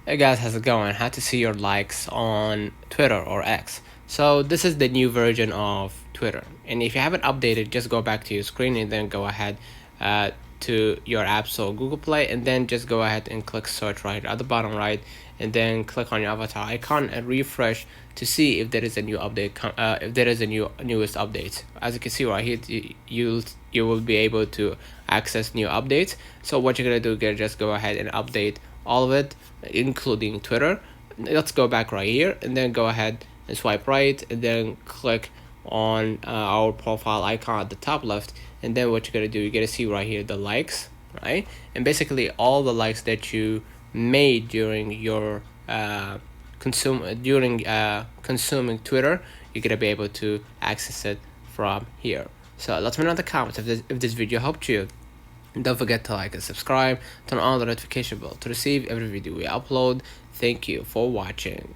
Hey guys, how's it going? How to see your likes on Twitter or X. So this is the new version of Twitter, and if you haven't updated, just go back to your screen and then go ahead to your App Store, Google Play, and then just go ahead and click search right at the bottom right, and then click on your avatar icon and refresh to see if there is a new update. If there is a newest update, as you can see right here, you will be able to access new updates. So what you're gonna do, just go ahead and update all of it, including Twitter. Let's go back right here and then go ahead and swipe right and then click on our profile icon at the top left, and then what you're gonna do, you're gonna see right here the likes, right? And basically all the likes that you made during your consuming Twitter, you're gonna be able to access it from here. So let me know in the comments if this video helped you. Don't forget to like and subscribe, turn on the notification bell to receive every video we upload. Thank you for watching.